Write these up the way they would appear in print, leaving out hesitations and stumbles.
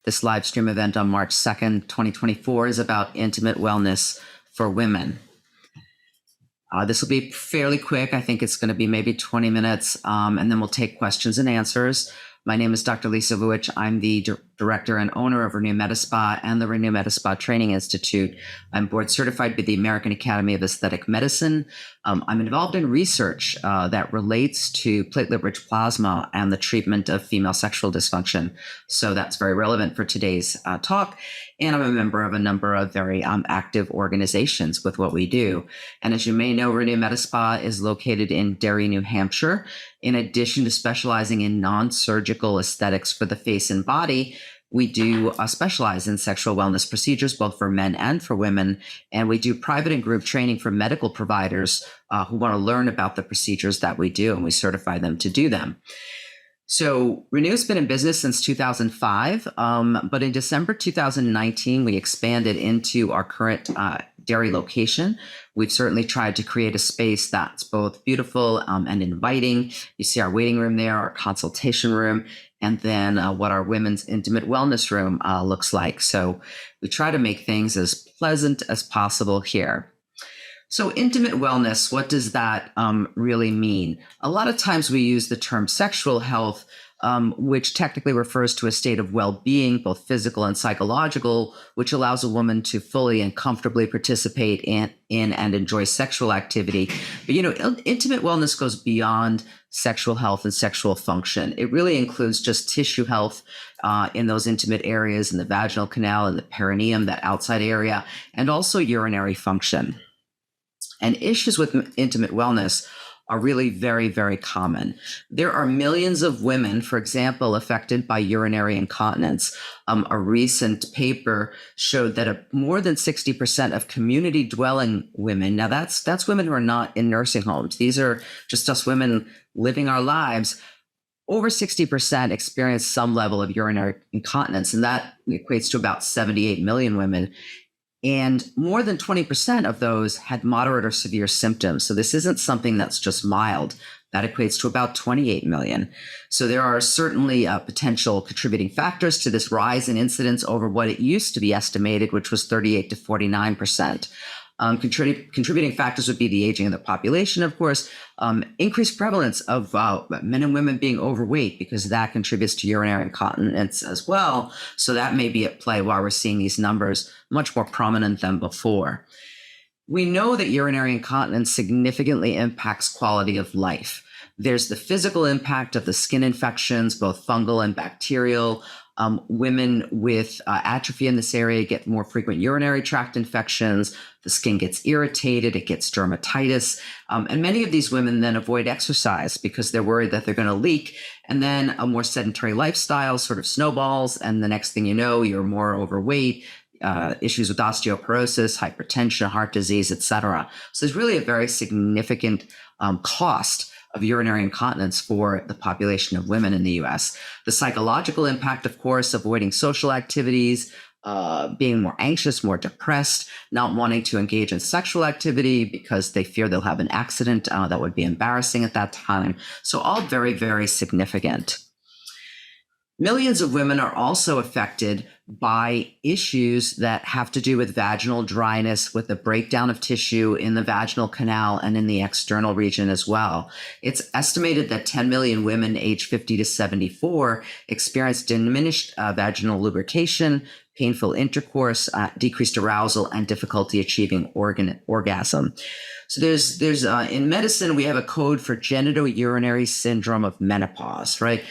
This live stream event on March 2nd, 2024 is about intimate wellness for women. This will be fairly quick. I think it's going to be maybe 20 minutes, and then we'll take questions and answers. My name is Dr. Lisa Vuich. I'm the director and owner of Renew Medispa and the Renew Medispa Training Institute. I'm board certified by the American Academy of Aesthetic Medicine. I'm involved in research that relates to platelet-rich plasma and the treatment of female sexual dysfunction. So that's very relevant for today's talk. And I'm a member of a number of very active organizations with what we do. And as you may know, Renew Medispa is located in Derry, New Hampshire. In addition to specializing in non-surgical aesthetics for the face and body, we do specialize in sexual wellness procedures, both for men and for women. And we do private and group training for medical providers who want to learn about the procedures that we do, and we certify them to do them. So Renew has been in business since 2005, but in December 2019, we expanded into our current Derry location. We've certainly tried to create a space that's both beautiful and inviting. You see our waiting room there, our consultation room, and then what our women's intimate wellness room looks like. So we try to make things as pleasant as possible here. So intimate wellness, what does that really mean? A lot of times we use the term sexual health, which technically refers to a state of well-being, both physical and psychological, which allows a woman to fully and comfortably participate in and enjoy sexual activity. But, intimate wellness goes beyond sexual health and sexual function. It really includes just tissue health in those intimate areas, in the vaginal canal and the perineum, that outside area, and also urinary function. And issues with intimate wellness are really very, very common. There are millions of women, for example, affected by urinary incontinence. A recent paper showed that more than 60% of community dwelling women, now that's women who are not in nursing homes. These are just us women living our lives. Over 60% experience some level of urinary incontinence, and that equates to about 78 million women. And more than 20% of those had moderate or severe symptoms. So this isn't something that's just mild. That equates to about 28 million. So there are certainly potential contributing factors to this rise in incidence over what it used to be estimated, which was 38 to 49%. Contributing factors would be the aging of the population, of course, increased prevalence of men and women being overweight, because that contributes to urinary incontinence as well. So that may be at play why we're seeing these numbers much more prominent than before. We know that urinary incontinence significantly impacts quality of life. There's the physical impact of the skin infections, both fungal and bacterial. Women with atrophy in this area get more frequent urinary tract infections. The skin gets irritated, it gets dermatitis. And many of these women then avoid exercise because they're worried that they're going to leak. And then a more sedentary lifestyle sort of snowballs. And the next thing you know, you're more overweight, issues with osteoporosis, hypertension, heart disease, etc. So there's really a very significant cost of urinary incontinence for the population of women in the US. The psychological impact, of course, avoiding social activities, being more anxious, more depressed, not wanting to engage in sexual activity because they fear they'll have an accident that would be embarrassing at that time. So all very, very significant. Millions of women are also affected by issues that have to do with vaginal dryness, with the breakdown of tissue in the vaginal canal and in the external region as well. It's estimated that 10 million women aged 50 to 74 experience diminished vaginal lubrication, painful intercourse, decreased arousal, and difficulty achieving orgasm. So there's in medicine, we have a code for genitourinary syndrome of menopause, right?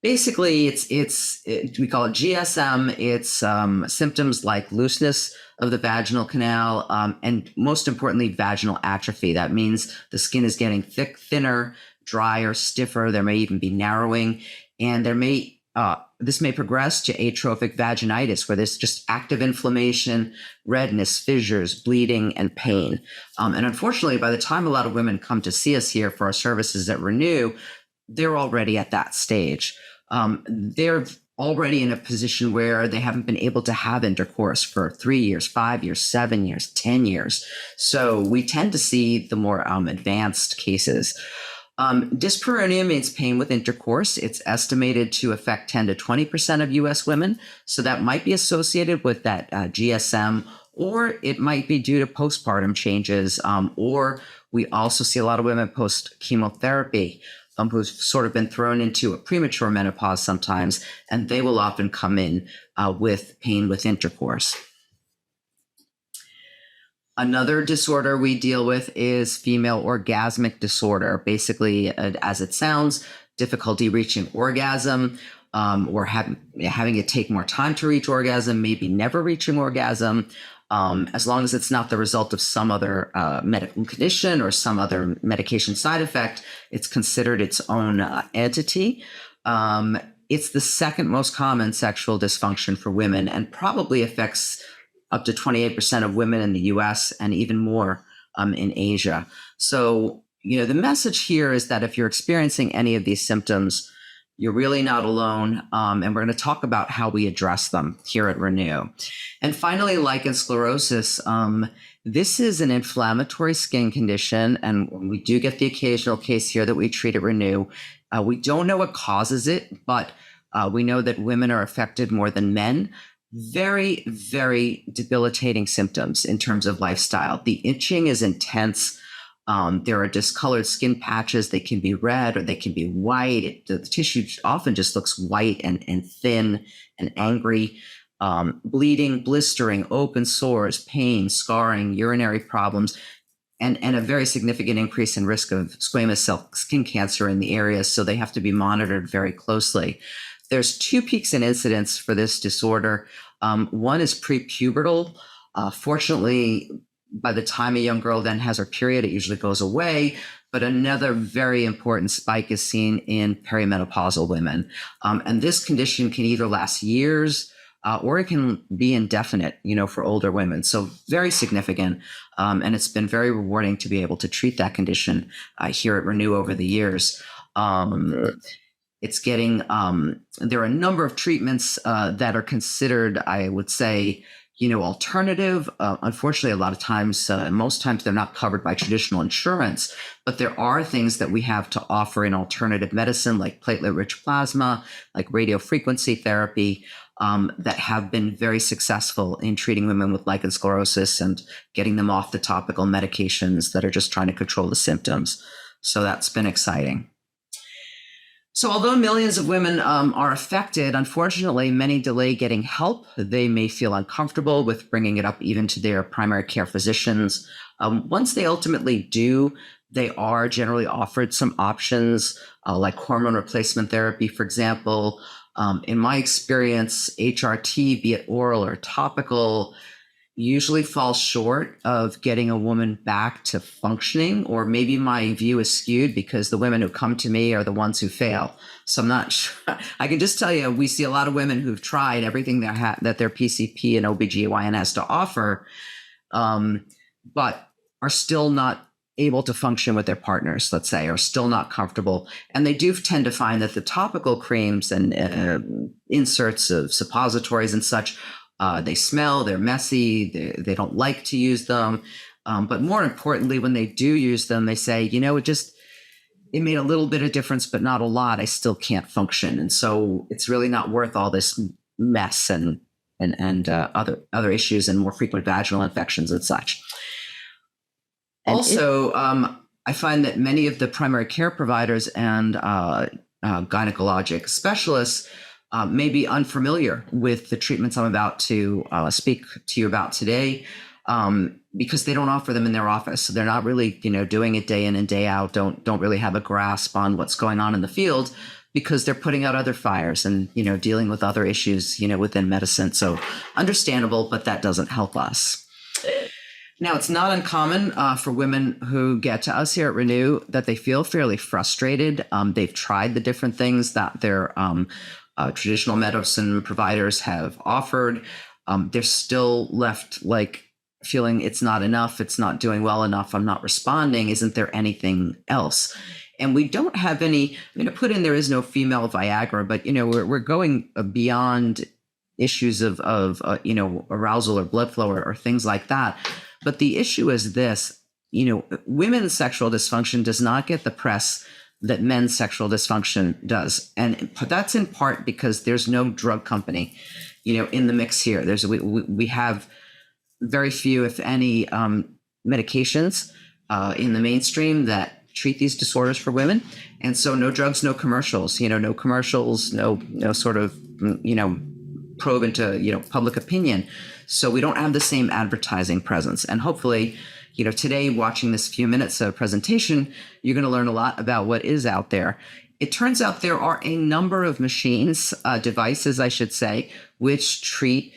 Basically, we call it GSM. It's symptoms like looseness of the vaginal canal, and most importantly, vaginal atrophy. That means the skin is getting thinner, drier, stiffer. There may even be narrowing, and this may progress to atrophic vaginitis, where there's just active inflammation, redness, fissures, bleeding, and pain. And unfortunately, by the time a lot of women come to see us here for our services at Renew, they're already at that stage. They're already in a position where they haven't been able to have intercourse for 3 years, 5 years, 7 years, 10 years. So we tend to see the more advanced cases. Dyspareunia means pain with intercourse. It's estimated to affect 10 to 20% of U.S. women. So that might be associated with that GSM, or it might be due to postpartum changes. Or we also see a lot of women post chemotherapy who've sort of been thrown into a premature menopause sometimes, and they will often come in with pain with intercourse. Another disorder we deal with is female orgasmic disorder. Basically, as it sounds, difficulty reaching orgasm, or having it take more time to reach orgasm, maybe never reaching orgasm, as long as it's not the result of some other medical condition or some other medication side effect. It's considered its own entity. It's the second most common sexual dysfunction for women, and probably affects up to 28% of women in the US and even more in Asia. So, the message here is that if you're experiencing any of these symptoms, you're really not alone. And we're going to talk about how we address them here at Renew. And finally, lichen sclerosis. This is an inflammatory skin condition, and we do get the occasional case here that we treat at Renew. We don't know what causes it, but we know that women are affected more than men. Very, very debilitating symptoms in terms of lifestyle. The itching is intense. There are discolored skin patches. They can be red or they can be white. The tissue often just looks white and thin and angry. Bleeding, blistering, open sores, pain, scarring, urinary problems, and a very significant increase in risk of squamous cell skin cancer in the area. So they have to be monitored very closely. There's two peaks in incidence for this disorder. One is prepubertal. Fortunately, by the time a young girl then has her period, it usually goes away. But another very important spike is seen in perimenopausal women. And this condition can either last years or it can be indefinite, for older women. So very significant. And it's been very rewarding to be able to treat that condition here at Renew over the years. It's getting, there are a number of treatments that are considered, I would say, alternative. Unfortunately, a lot of times, most times they're not covered by traditional insurance, but there are things that we have to offer in alternative medicine, like platelet-rich plasma, like radiofrequency therapy, that have been very successful in treating women with lichen sclerosis and getting them off the topical medications that are just trying to control the symptoms. So that's been exciting. So although millions of women are affected, unfortunately, many delay getting help. They may feel uncomfortable with bringing it up even to their primary care physicians. Once they ultimately do, they are generally offered some options like hormone replacement therapy, for example. In my experience, HRT, be it oral or topical, usually falls short of getting a woman back to functioning, or maybe my view is skewed because the women who come to me are the ones who fail. So I'm not sure. I can just tell you, we see a lot of women who've tried everything that their PCP and OBGYN has to offer, but are still not able to function with their partners, let's say, or still not comfortable. And they do tend to find that the topical creams and inserts of suppositories and such, they smell, they're messy, they don't like to use them. But more importantly, when they do use them, they say, it made a little bit of difference, but not a lot. I still can't function. And so it's really not worth all this mess and other issues and more frequent vaginal infections and such. And also, I find that many of the primary care providers and gynecologic specialists may be unfamiliar with the treatments I'm about to speak to you about today, because they don't offer them in their office. So they're not really, doing it day in and day out, don't really have a grasp on what's going on in the field, because they're putting out other fires and, dealing with other issues, within medicine. So understandable, but that doesn't help us. Now, it's not uncommon for women who get to us here at Renew that they feel fairly frustrated. They've tried the different things that their traditional medicine providers have offered. They're still left feeling it's not enough, it's not doing well enough, I'm not responding. Isn't there anything else? And we don't have any, to put in there is no female Viagra, but we're going beyond issues of arousal or blood flow or things like that. But the issue is this, women's sexual dysfunction does not get the press that men's sexual dysfunction does. And that's in part because there's no drug company, in the mix here. We have very few, if any, medications in the mainstream that treat these disorders for women. And so no drugs, no commercials, no commercials, no sort of, probe into, public opinion. So we don't have the same advertising presence. And hopefully, today, watching this few minutes of presentation, you're going to learn a lot about what is out there. It turns out there are a number of machines, devices, I should say, which treat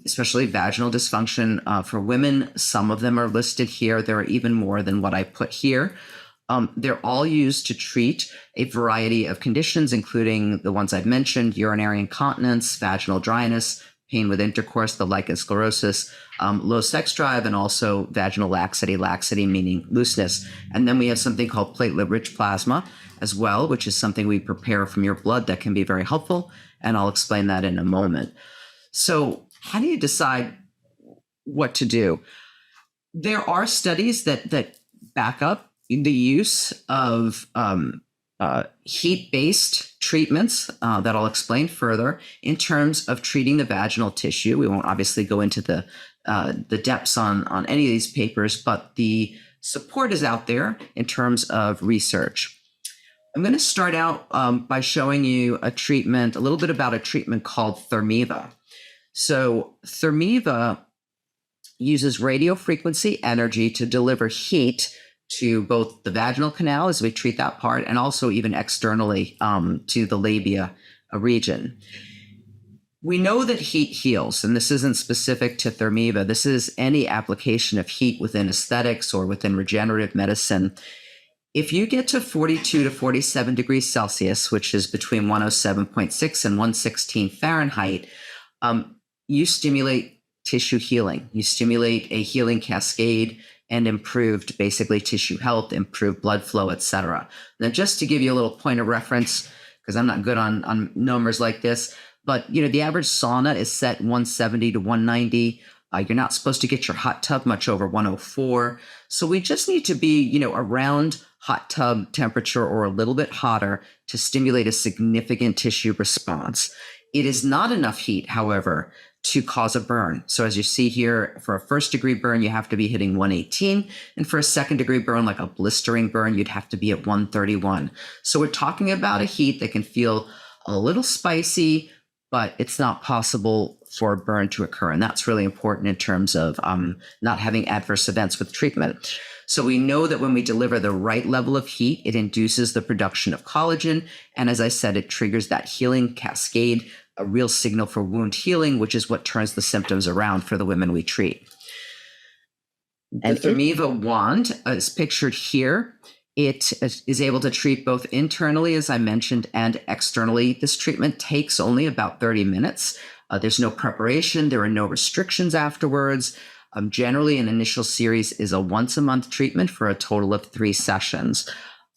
especially vaginal dysfunction for women. Some of them are listed here. There are even more than what I put here. They're all used to treat a variety of conditions, including the ones I've mentioned: urinary incontinence, vaginal dryness, pain with intercourse, the lichen sclerosis, low sex drive, and also vaginal laxity meaning looseness. And then we have something called platelet-rich plasma as well, which is something we prepare from your blood that can be very helpful. And I'll explain that in a moment. So how do you decide what to do? There are studies that back up the use of heat-based treatments that I'll explain further in terms of treating the vaginal tissue. We won't obviously go into the depths on any of these papers, but the support is out there in terms of research. I'm going to start out by showing you a little bit about a treatment called Thermiva. So Thermiva uses radiofrequency energy to deliver heat to both the vaginal canal as we treat that part, and also even externally to the labia region. We know that heat heals, and this isn't specific to Thermiva. This is any application of heat within aesthetics or within regenerative medicine. If you get to 42 to 47 degrees Celsius, which is between 107.6 and 116 Fahrenheit, you stimulate tissue healing. You stimulate a healing cascade and improved basically tissue health, improved blood flow, etc. Now, just to give you a little point of reference, because I'm not good on numbers like this, but the average sauna is set 170 to 190. You're not supposed to get your hot tub much over 104. So we just need to be, around hot tub temperature or a little bit hotter to stimulate a significant tissue response. It is not enough heat, however, to cause a burn. So as you see here, for a first degree burn, you have to be hitting 118. And for a second degree burn, like a blistering burn, you'd have to be at 131. So we're talking about a heat that can feel a little spicy, but it's not possible for a burn to occur. And that's really important in terms of not having adverse events with treatment. So we know that when we deliver the right level of heat, it induces the production of collagen. And as I said, it triggers that healing cascade, a real signal for wound healing, which is what turns the symptoms around for the women we treat. And Thermiva wand is pictured here. It is able to treat both internally, as I mentioned, and externally. This treatment takes only about 30 minutes. There's no preparation. There are no restrictions afterwards. Generally, an initial series is a once-a-month treatment for a total of 3 sessions.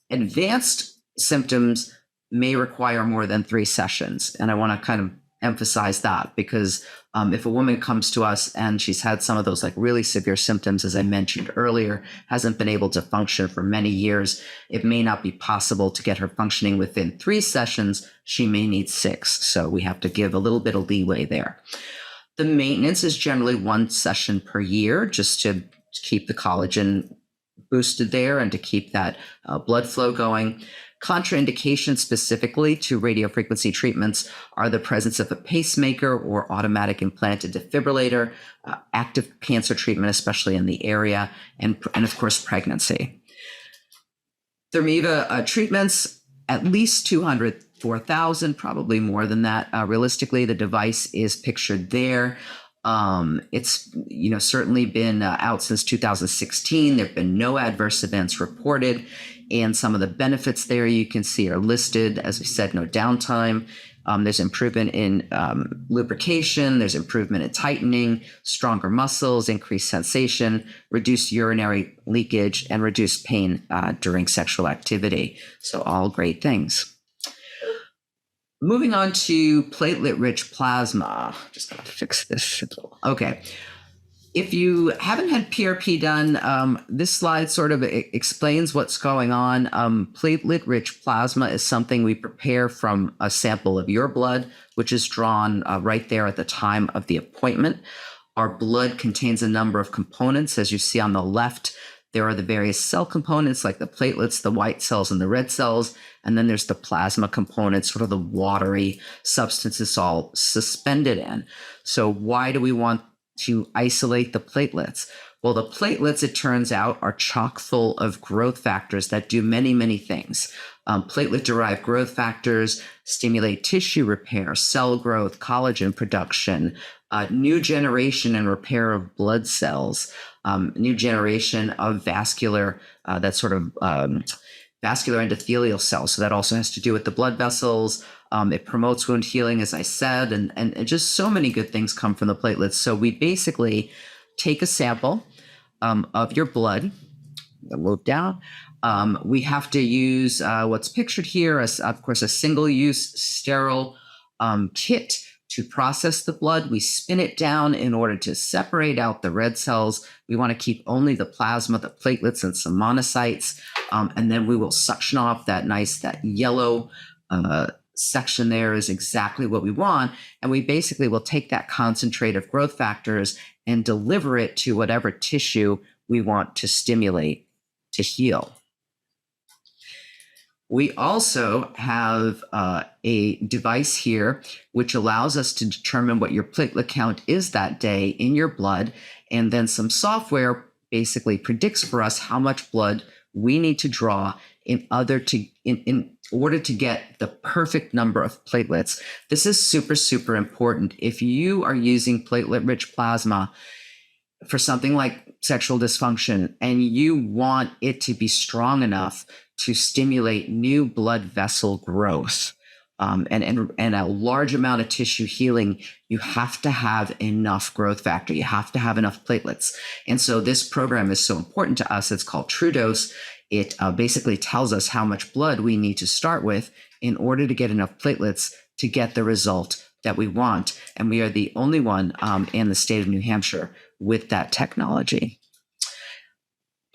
Advanced symptoms may require more than 3 sessions. And I want to kind of emphasize that, because if a woman comes to us and she's had some of those like really severe symptoms, as I mentioned earlier, hasn't been able to function for many years, it may not be possible to get her functioning within 3 sessions. She may need 6. So we have to give a little bit of leeway there. The maintenance is generally 1 session per year, just to keep the collagen boosted there and to keep that blood flow going. Contraindications specifically to radiofrequency treatments are the presence of a pacemaker or automatic implanted defibrillator, active cancer treatment, especially in the area, and of course, pregnancy. Thermiva treatments, at least 204,000, probably more than that. Realistically, the device is pictured there. It's certainly been out since 2016. There have been no adverse events reported, and some of the benefits there you can see are listed. As we said, no downtime. There's improvement in lubrication. There's improvement in tightening, stronger muscles, increased sensation, reduced urinary leakage, and reduced pain during sexual activity. So all great things. Moving on to platelet-rich plasma. Just gotta fix this. Okay. If you haven't had PRP done, this slide sort of explains what's going on. Platelet-rich plasma is something we prepare from a sample of your blood, which is drawn right there at the time of the appointment. Our blood contains a number of components. As you see on the left, there are the various cell components like the platelets, the white cells, and the red cells. And then there's the plasma components, sort of the watery substance it's all suspended in. So why do we want to isolate the platelets? Well, the platelets, it turns out, are chock full of growth factors that do many, many things. Platelet-derived growth factors stimulate tissue repair, cell growth, collagen production, new generation and repair of blood cells, new generation of vascular, vascular endothelial cells. So that also has to do with the blood vessels. It promotes wound healing, as I said, and just so many good things come from the platelets. So we basically take a sample of your blood, move down. We have to use what's pictured here as, of course, a single-use sterile kit to process the blood. We spin it down in order to separate out the red cells. We want to keep only the plasma, the platelets, and some monocytes. And then we will suction off that yellow section there is exactly what we want. And we basically will take that concentrate of growth factors and deliver it to whatever tissue we want to stimulate to heal. We also have a device here which allows us to determine what your platelet count is that day in your blood. And then some software basically predicts for us how much blood we need to draw in order to get the perfect number of platelets. This is super, super important. If you are using platelet-rich plasma for something like sexual dysfunction and you want it to be strong enough to stimulate new blood vessel growth and a large amount of tissue healing, you have to have enough growth factor. You have to have enough platelets. And so this program is so important to us. It's called TrueDose. It basically tells us how much blood we need to start with in order to get enough platelets to get the result that we want. And we are the only one in the state of New Hampshire with that technology.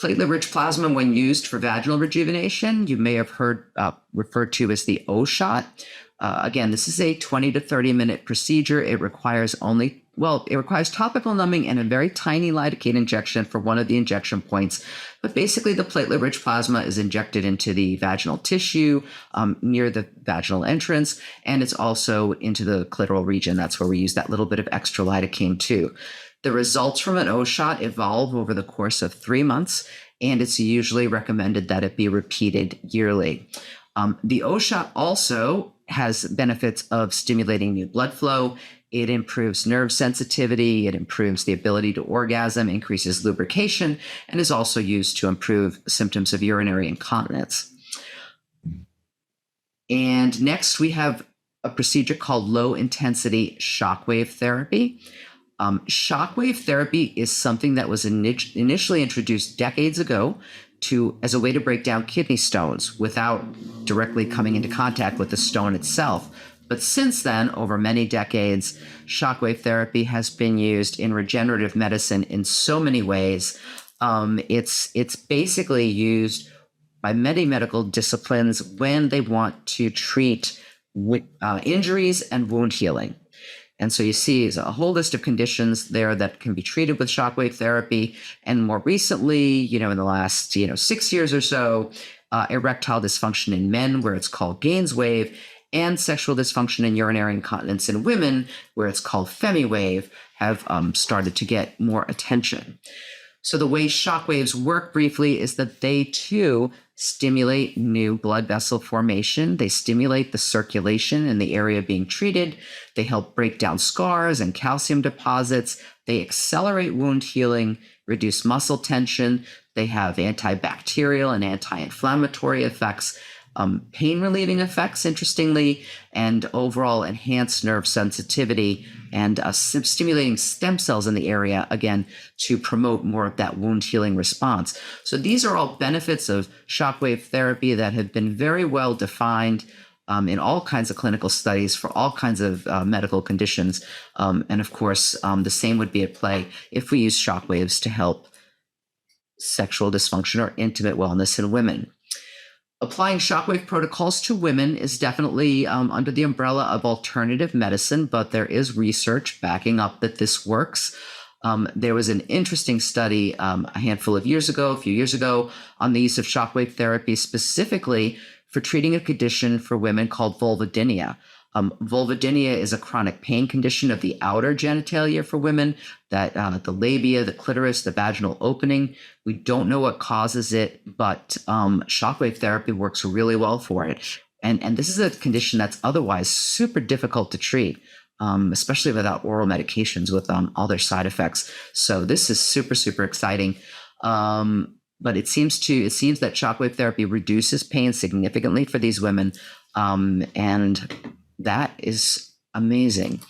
Platelet-rich plasma, when used for vaginal rejuvenation, you may have heard referred to as the O shot. Again, this is a 20 to 30 minute procedure. It requires topical numbing and a very tiny lidocaine injection for one of the injection points. But basically, the platelet-rich plasma is injected into the vaginal tissue near the vaginal entrance, and it's also into the clitoral region. That's where we use that little bit of extra lidocaine too. The results from an O shot evolve over the course of 3 months, and it's usually recommended that it be repeated yearly. The O shot also has benefits of stimulating new blood flow. It improves nerve sensitivity. It improves the ability to orgasm, increases lubrication, and is also used to improve symptoms of urinary incontinence. And next, we have a procedure called low-intensity shockwave therapy. Shockwave therapy is something that was initially introduced decades ago as a way to break down kidney stones without directly coming into contact with the stone itself. But since then, over many decades, shockwave therapy has been used in regenerative medicine in so many ways. It's basically used by many medical disciplines when they want to treat injuries and wound healing. And so you see a whole list of conditions there that can be treated with shockwave therapy. And more recently, in the last 6 years or so, erectile dysfunction in men, where it's called Gainswave, and sexual dysfunction and urinary incontinence in women, where it's called FemiWave, have started to get more attention. So the way shockwaves work briefly is that they too stimulate new blood vessel formation. They stimulate the circulation in the area being treated. They help break down scars and calcium deposits. They accelerate wound healing, reduce muscle tension. They have antibacterial and anti-inflammatory effects, pain relieving effects, interestingly, and overall enhanced nerve sensitivity and stimulating stem cells in the area, again, to promote more of that wound healing response. So these are all benefits of shockwave therapy that have been very well defined in all kinds of clinical studies for all kinds of medical conditions. And of course, the same would be at play if we use shockwaves to help sexual dysfunction or intimate wellness in women. Applying shockwave protocols to women is definitely under the umbrella of alternative medicine, but there is research backing up that this works. There was an interesting study a few years ago, on the use of shockwave therapy specifically for treating a condition for women called vulvodynia. Vulvodynia is a chronic pain condition of the outer genitalia for women, that the labia, the clitoris, the vaginal opening. We don't know what causes it, but shockwave therapy works really well for it. And this is a condition that's otherwise super difficult to treat, especially without oral medications with all their side effects. So this is super, super exciting. But it seems that shockwave therapy reduces pain significantly for these women. And that is amazing.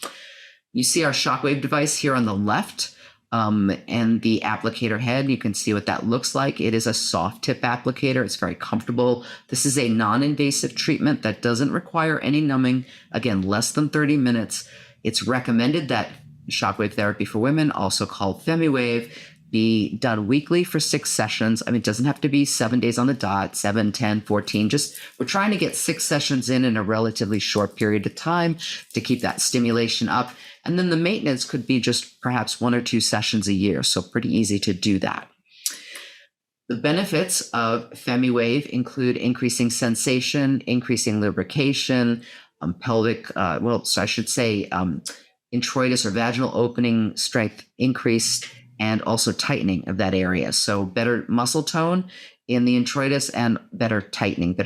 You see our shockwave device here on the left, and the applicator head. You can see what that looks like. It is a soft tip applicator. It's very comfortable. This is a non-invasive treatment that doesn't require any numbing. Again, less than 30 minutes. It's recommended that shockwave therapy for women, also called FemiWave, be done weekly for 6 sessions. I mean, it doesn't have to be 7 days on the dot, 7, 10, 14. Just we're trying to get 6 sessions in a relatively short period of time to keep that stimulation up. And then the maintenance could be just perhaps 1 or 2 sessions a year. So pretty easy to do that. The benefits of FemiWave include increasing sensation, increasing lubrication, introitus or vaginal opening strength increased, and also tightening of that area. So better muscle tone in the introitus and better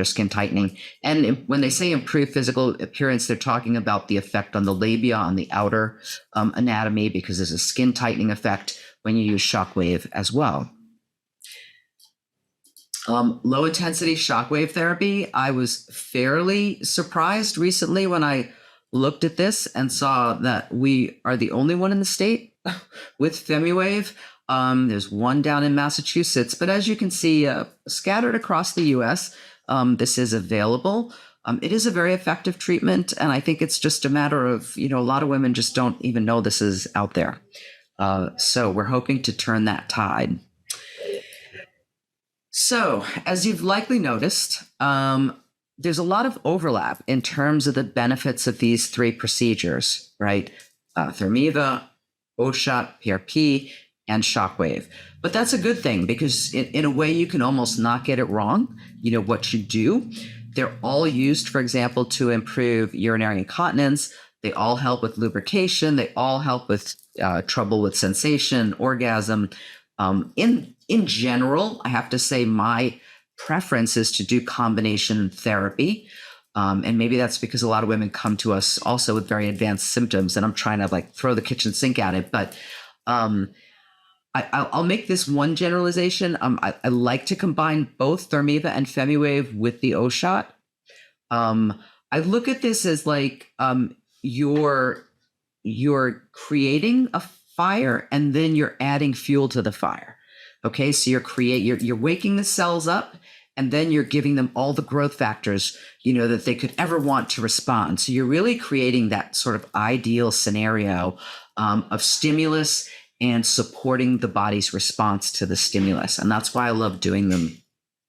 skin tightening. And when they say improved physical appearance, they're talking about the effect on the labia, on the outer anatomy, because there's a skin tightening effect when you use shockwave as well. Low intensity shockwave therapy. I was fairly surprised recently when I looked at this and saw that we are the only one in the state with FemiWave. There's one down in Massachusetts, but as you can see, scattered across the US, this is available. It is a very effective treatment, and I think it's just a matter of, a lot of women just don't even know this is out there. So we're hoping to turn that tide. So, as you've likely noticed, there's a lot of overlap in terms of the benefits of these 3 procedures, right? Thermiva, O-shot, PRP, and shockwave. But that's a good thing, because in a way you can almost not get it wrong, what you do. They're all used, for example, to improve urinary incontinence. They all help with lubrication. They all help with trouble with sensation, orgasm. In general, I have to say my preference is to do combination therapy. And maybe that's because a lot of women come to us also with very advanced symptoms, and I'm trying to throw the kitchen sink at it. But I'll make this one generalization. I like to combine both Thermiva and FemiWave with the O-shot. I look at this as you're creating a fire and then you're adding fuel to the fire. Okay, so you're waking the cells up, and then you're giving them all the growth factors, that they could ever want to respond. So you're really creating that sort of ideal scenario of stimulus and supporting the body's response to the stimulus. And that's why I love doing them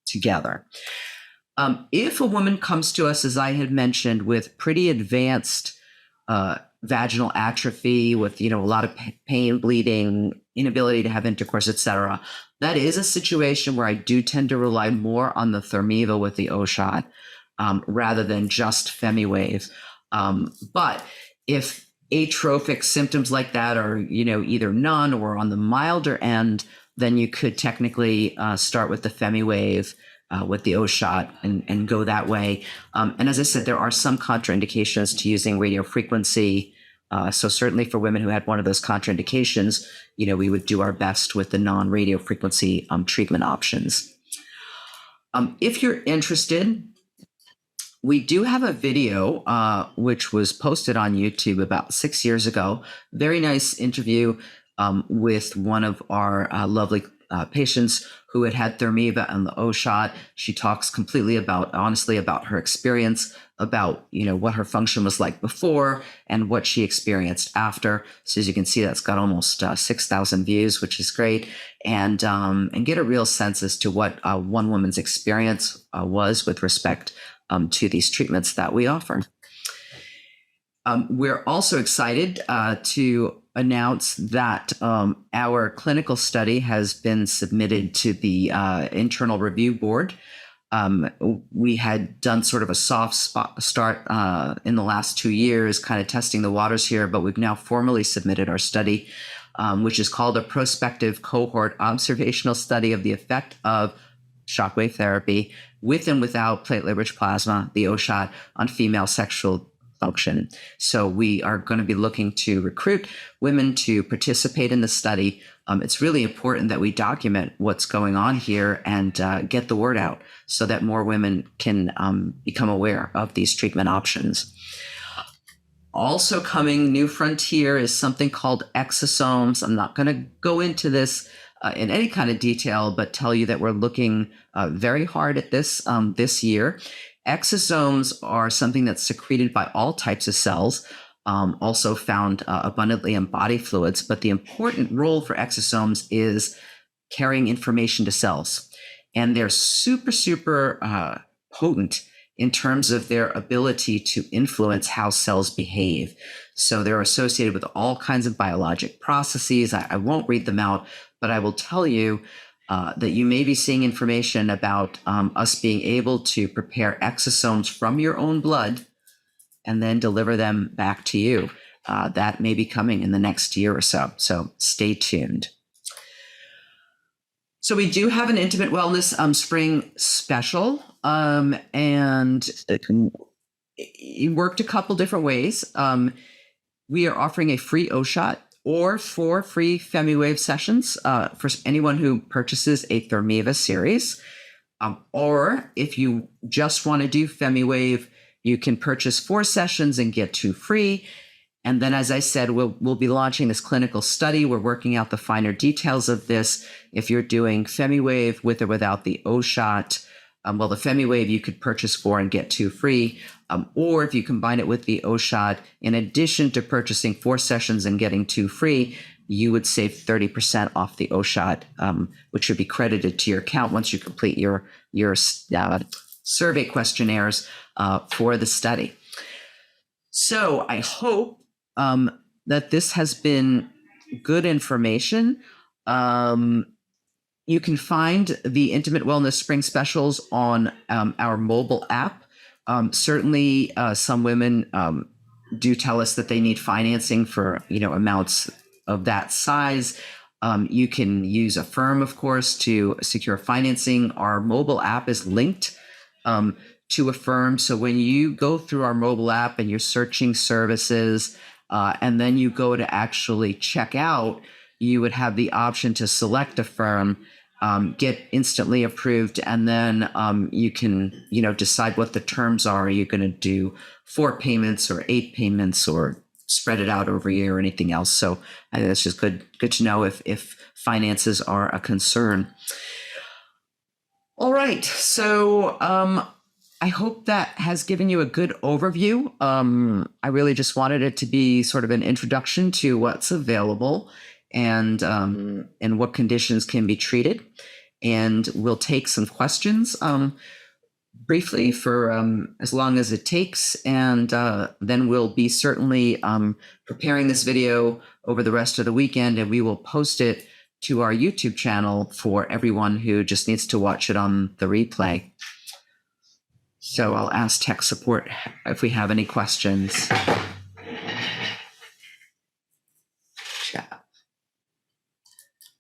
together. If a woman comes to us, as I had mentioned, with pretty advanced vaginal atrophy, with a lot of pain, bleeding, inability to have intercourse, etc., that is a situation where I do tend to rely more on the Thermiva with the O-shot rather than just FemiWave. But if atrophic symptoms like that are, either none or on the milder end, then you could technically start with the FemiWave with the O-shot and go that way. And as I said, there are some contraindications to using radiofrequency. So certainly for women who had one of those contraindications, we would do our best with the non-radiofrequency treatment options. If you're interested, we do have a video which was posted on YouTube about 6 years ago. Very nice interview with one of our lovely patients who had Thermeva and the O shot. She talks honestly about her experience, about what her function was like before and what she experienced after. So as you can see, that's got almost 6,000 views, which is great, and get a real sense as to what one woman's experience was with respect to these treatments that we offer. We're also excited to announce that our clinical study has been submitted to the internal review board. We had done sort of a soft start in the last 2 years, kind of testing the waters here, but we've now formally submitted our study, which is called a prospective cohort observational study of the effect of shockwave therapy with and without platelet-rich plasma, the O shot, on female sexual function. So we are going to be looking to recruit women to participate in the study. It's really important that we document what's going on here and get the word out so that more women can become aware of these treatment options. Also coming, new frontier, is something called exosomes. I'm not going to go into this in any kind of detail, but tell you that we're looking very hard at this this year. Exosomes are something that's secreted by all types of cells, also found abundantly in body fluids. But the important role for exosomes is carrying information to cells. And they're super, super potent in terms of their ability to influence how cells behave. So they're associated with all kinds of biologic processes. I won't read them out, but I will tell you that you may be seeing information about us being able to prepare exosomes from your own blood and then deliver them back to you. That may be coming in the next year or so. So stay tuned. So we do have an Intimate Wellness spring special, and it worked a couple different ways. We are offering a free O shot or 4 free FemiWave sessions for anyone who purchases a Thermeva series. Or if you just want to do FemiWave, you can purchase 4 sessions and get 2 free. And then, as I said, we'll be launching this clinical study. We're working out the finer details of this. If you're doing FemiWave with or without the O shot, the FemiWave you could purchase 4 and get 2 free. Or if you combine it with the O shot, in addition to purchasing 4 sessions and getting 2 free, you would save 30% off the O shot, which would be credited to your account once you complete your survey questionnaires for the study. So I hope that this has been good information. You can find the Intimate Wellness Spring Specials on our mobile app. Certainly, some women do tell us that they need financing for amounts of that size. You can use Affirm, of course, to secure financing. Our mobile app is linked to Affirm. So when you go through our mobile app and you're searching services, and then you go to actually check out, you would have the option to select Affirm, get instantly approved, and then you can decide what the terms are. Are you going to do 4 payments or 8 payments or spread it out over a year or anything else? So I think it's just good to know if finances are a concern. All right, so I hope that has given you a good overview. I really just wanted it to be sort of an introduction to what's available and what conditions can be treated. And we'll take some questions briefly for as long as it takes. And then we'll be certainly preparing this video over the rest of the weekend, and we will post it to our YouTube channel for everyone who just needs to watch it on the replay. So I'll ask tech support if we have any questions. Chat.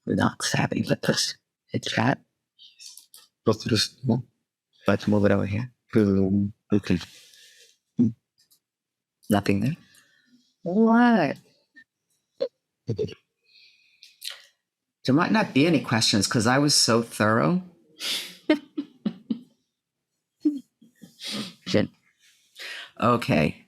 We're not savvy with this. Hit chat. Go through this. Let's move it over here. Okay. Nothing there. What? There might not be any questions because I was so thorough. Okay.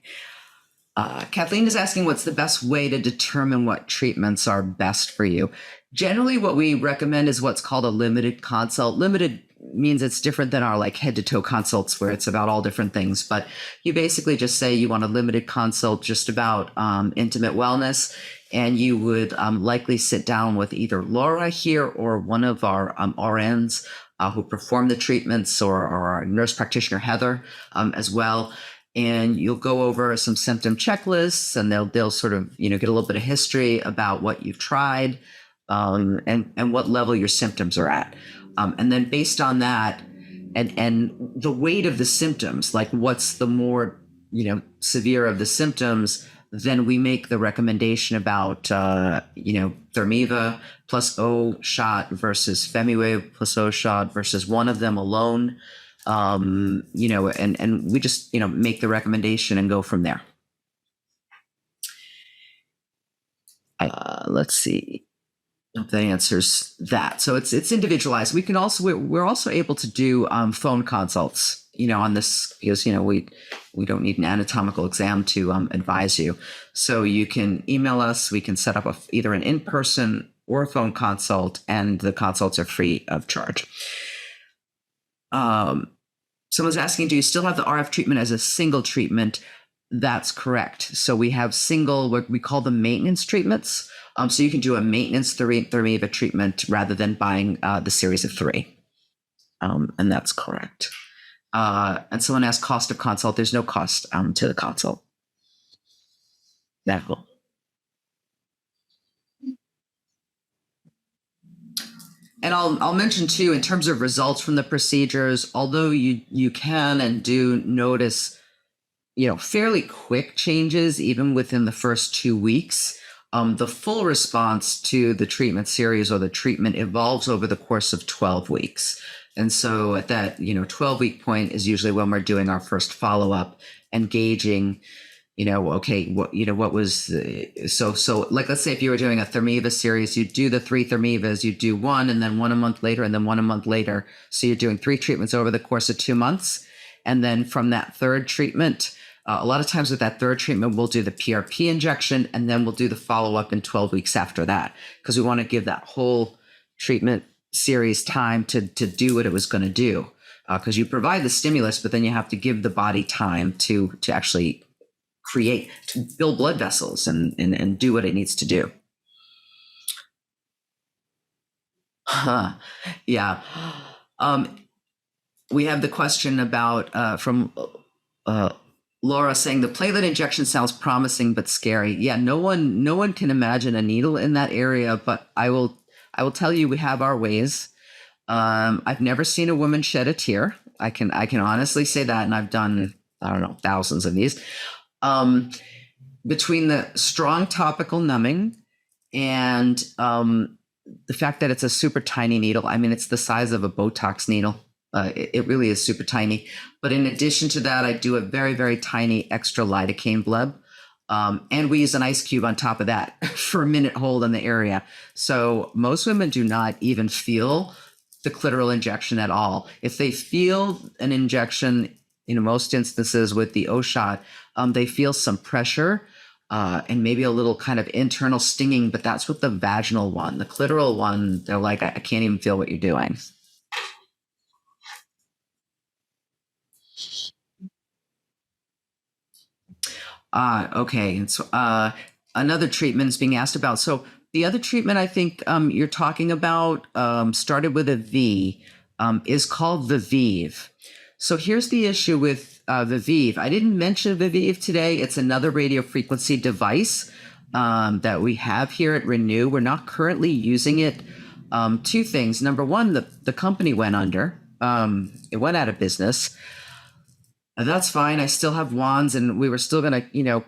Kathleen is asking, what's the best way to determine what treatments are best for you? Generally, what we recommend is what's called a limited consult. Limited means it's different than our like head to toe consults where it's about all different things. But you basically just say you want a limited consult just about intimate wellness. And you would likely sit down with either Laura here or one of our RNs who perform the treatments, or our nurse practitioner, Heather, as well. And you'll go over some symptom checklists, and they'll sort of, get a little bit of history about what you've tried, and what level your symptoms are at. And then based on that and the weight of the symptoms, like what's the more, severe of the symptoms, then we make the recommendation about, Thermiva plus O shot versus Femiwave plus O shot versus one of them alone. And we just, make the recommendation and go from there. Let's see if that answers that. So it's individualized. We can also, we're also able to do phone consults, on this, because, we don't need an anatomical exam to advise you. So you can email us. We can set up either an in-person or a phone consult, and the consults are free of charge. Someone's asking, do you still have the RF treatment as a single treatment? That's correct. So we have single, what we call the maintenance treatments. So you can do a maintenance Thermiva treatment rather than buying the series of 3. And that's correct. And someone asked cost of consult. There's no cost to the consult. That's cool. And I'll mention too, in terms of results from the procedures, although you can and do notice, fairly quick changes even within the first 2 weeks, the full response to the treatment series or the treatment evolves over the course of 12 weeks. And so at that, 12-week point is usually when we're doing our first follow-up and gauging, okay, what was, so like, let's say if you were doing a Thermiva series, you do the 3 Thermivas, you do one, and then one a month later, and then one a month later. So you're doing 3 treatments over the course of 2 months. And then from that third treatment, a lot of times with that third treatment, we'll do the PRP injection, and then we'll do the follow-up in 12 weeks after that, because we want to give that whole treatment series time to do what it was going to do. Because you provide the stimulus, but then you have to give the body time to actually to build blood vessels and do what it needs to do. Yeah. We have the question about from Laura saying the platelet injection sounds promising but scary. Yeah, no one can imagine a needle in that area, but I will tell you, we have our ways. I've never seen a woman shed a tear. I can honestly say that, and I've done, I don't know, thousands of these. Between the strong topical numbing and the fact that it's a super tiny needle. I mean, it's the size of a Botox needle. It really is super tiny. But in addition to that, I do a very, very tiny extra lidocaine bleb. And we use an ice cube on top of that for a minute hold in the area. So most women do not even feel the clitoral injection at all. If they feel an injection, in most instances with the O shot, they feel some pressure and maybe a little kind of internal stinging, but that's with the vaginal one. The clitoral one, they're like, I can't even feel what you're doing. Okay. And so another treatment is being asked about. So the other treatment I think you're talking about started with a V, is called Vuich. So here's the issue with Vuich. I didn't mention Vuich today. It's another radio frequency device that we have here at Renew. We're not currently using it. 2 things. Number one, the company went under. It went out of business. That's fine. I still have wands, and we were still going to,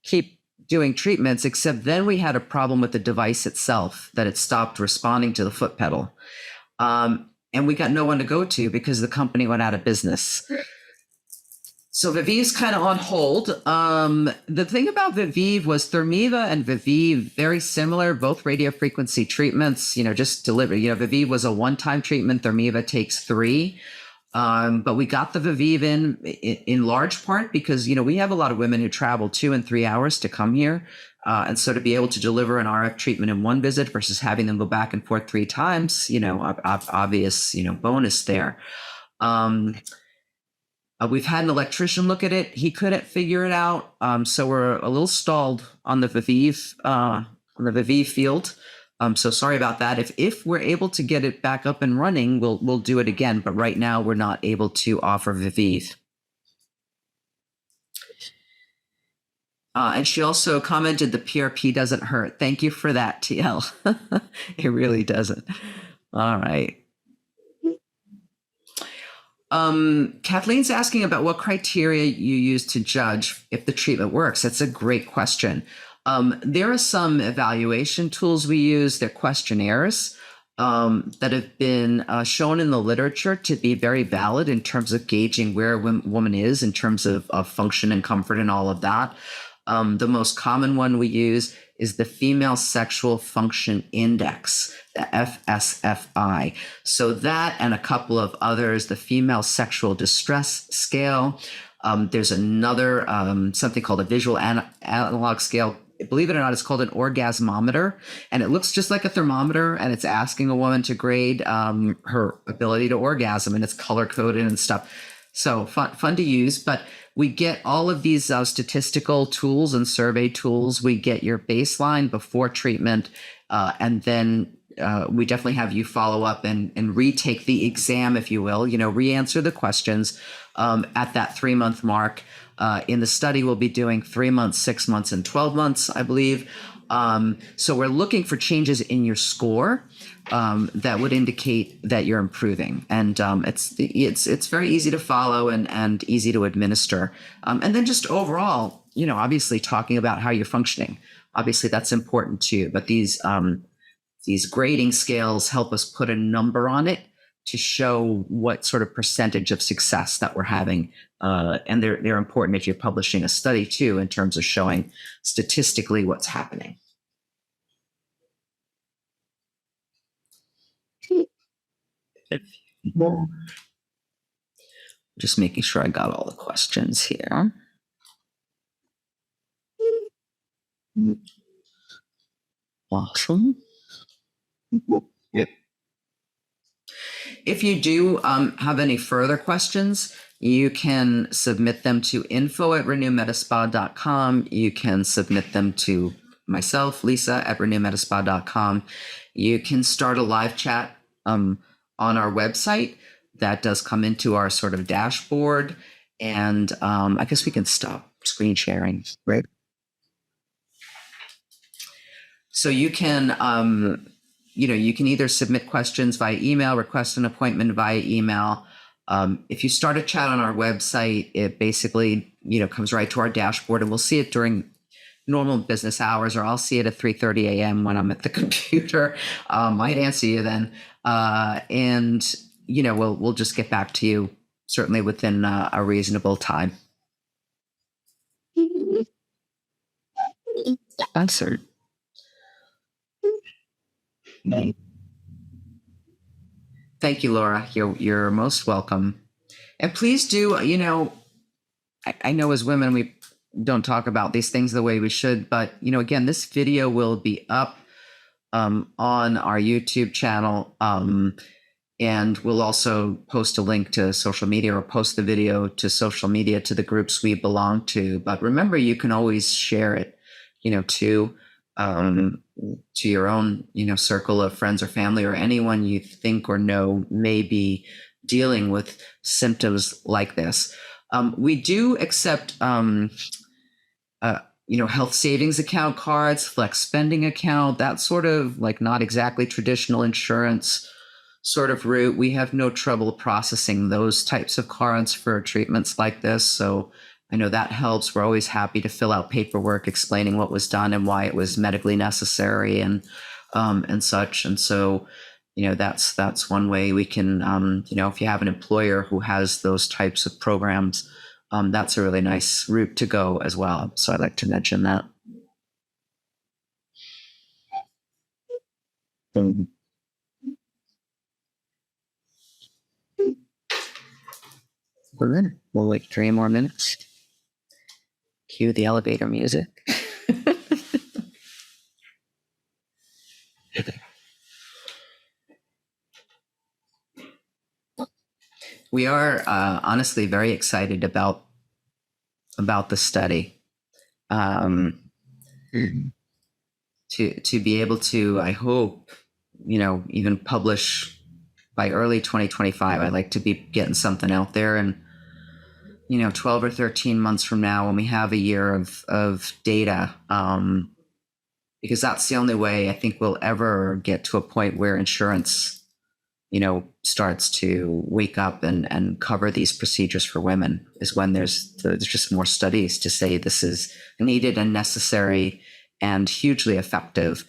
keep doing treatments, except then we had a problem with the device itself, that it stopped responding to the foot pedal. And we got no one to go to because the company went out of business. So Vuich is kind of on hold. The thing about Vuich was Thermiva and Vuich, very similar, both radio frequency treatments, just delivered. Vuich was a one-time treatment. Thermiva takes 3. But we got the Viviv in large part because, we have a lot of women who travel 2 and 3 hours to come here. And so to be able to deliver an RF treatment in one visit versus having them go back and forth 3 times, obvious, bonus there. We've had an electrician look at it. He couldn't figure it out. So we're a little stalled on the Viviv field. So sorry about that. If we're able to get it back up and running, we'll do it again. But right now we're not able to offer Viviv. And she also commented the PRP doesn't hurt. Thank you for that, TL. It really doesn't. All right. Kathleen's asking about what criteria you use to judge if the treatment works. That's a great question. There are some evaluation tools we use. They're questionnaires that have been shown in the literature to be very valid in terms of gauging where a woman is in terms of function and comfort and all of that. The most common one we use is the Female Sexual Function Index, the FSFI. So that and a couple of others, the Female Sexual Distress Scale. There's another, something called a visual analog scale. Believe it or not, it's called an orgasmometer, and it looks just like a thermometer, and it's asking a woman to grade her ability to orgasm, and it's color coded and stuff. So fun to use, but we get all of these statistical tools and survey tools. We get your baseline before treatment, and then we definitely have you follow up and retake the exam, if you will, re-answer the questions at that 3-month mark. In the study, we'll be doing 3 months, 6 months, and 12 months, I believe. So we're looking for changes in your score that would indicate that you're improving, and it's very easy to follow and easy to administer. And then just overall, obviously talking about how you're functioning. Obviously, that's important too. But these grading scales help us put a number on it to show what sort of percentage of success that we're having. And they're important if you're publishing a study too, in terms of showing statistically what's happening. Just making sure I got all the questions here. Awesome. Yep. If you do have any further questions, you can submit them to info@renewmedispa.com. You can submit them to myself, Lisa, at renewmedispa.com. You can start a live chat on our website. That does come into our sort of dashboard. And I guess we can stop screen sharing, right? So you can, you can either submit questions via email, request an appointment via email. If you start a chat on our website, it basically, comes right to our dashboard, and we'll see it during normal business hours, or I'll see it at 3:30 a.m. when I'm at the computer. Might answer you then. And, we'll just get back to you certainly within a reasonable time. Answered. Thank you, Laura. You're most welcome. And please do, I know as women, we don't talk about these things the way we should, but, again, this video will be up on our YouTube channel. And we'll also post a link to social media, or post the video to social media to the groups we belong to. But remember, you can always share it, to your own, circle of friends or family, or anyone you think or know may be dealing with symptoms like this. We do accept, health savings account cards, flex spending account, that sort of like not exactly traditional insurance sort of route. We have no trouble processing those types of cards for treatments like this. So I know that helps. We're always happy to fill out paperwork explaining what was done and why it was medically necessary and such. And so, that's one way we can, if you have an employer who has those types of programs, that's a really nice route to go as well. So I'd like to mention that. couple of minutes. We'll wait 3 more minutes. Cue the elevator music. We are honestly very excited about the study. To be able to, I hope, even publish by early 2025. I'd like to be getting something out there, and 12 or 13 months from now, when we have a year of data, because that's the only way I think we'll ever get to a point where insurance starts to wake up and cover these procedures for women, is when there's just more studies to say this is needed and necessary and hugely effective.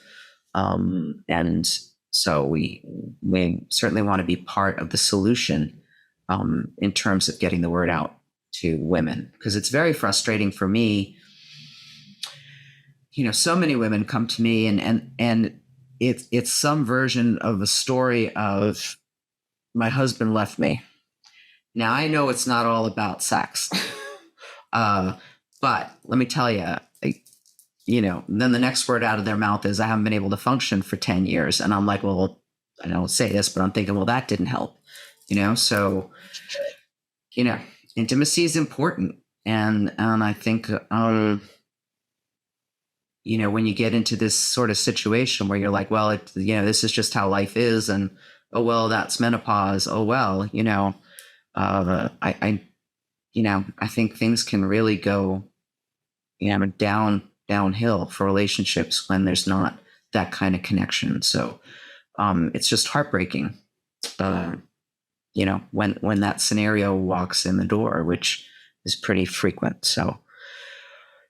And so we certainly want to be part of the solution in terms of getting the word out to women, because it's very frustrating for me. So many women come to me and it's some version of a story of, my husband left me. Now, I know it's not all about sex, but let me tell you, then the next word out of their mouth is, I haven't been able to function for 10 years. And I'm like, well, I don't say this, but I'm thinking, well, that didn't help, so, intimacy is important. And I think, when you get into this sort of situation where you're like, well, this is just how life is. And, oh, well, that's menopause. Oh, well, I think things can really go, downhill for relationships when there's not that kind of connection. So it's just heartbreaking, when that scenario walks in the door, which is pretty frequent. So,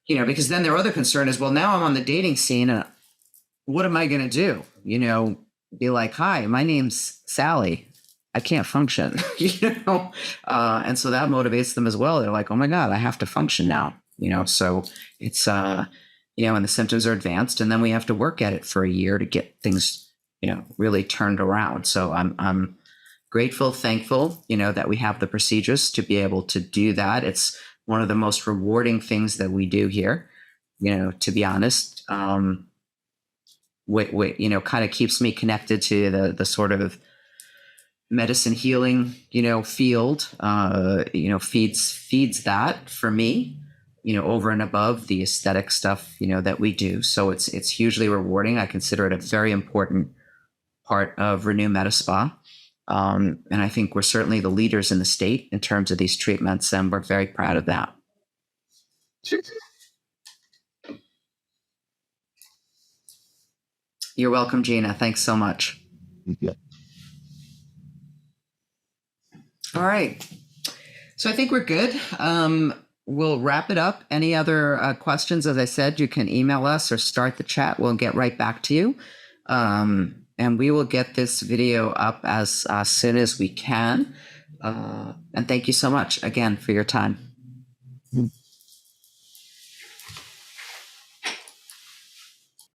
because then their other concern is, well, now I'm on the dating scene. What am I going to do? Be like, hi, my name's Sally. I can't function, and so that motivates them as well. They're like, oh my God, I have to function now, so it's, and the symptoms are advanced, and then we have to work at it for a year to get things, really turned around. So I'm grateful, thankful, that we have the procedures to be able to do that. It's one of the most rewarding things that we do here, to be honest. Kind of keeps me connected to the sort of medicine healing, field, feeds that for me, over and above the aesthetic stuff, that we do. So it's hugely rewarding. I consider it a very important part of Renew Medispa. And I think we're certainly the leaders in the state in terms of these treatments, and we're very proud of that. You're welcome, Gina. Thanks so much. Yeah. All right. So I think we're good. We'll wrap it up. Any other questions? As I said, you can email us or start the chat. We'll get right back to you. And we will get this video up as soon as we can. And thank you so much again for your time.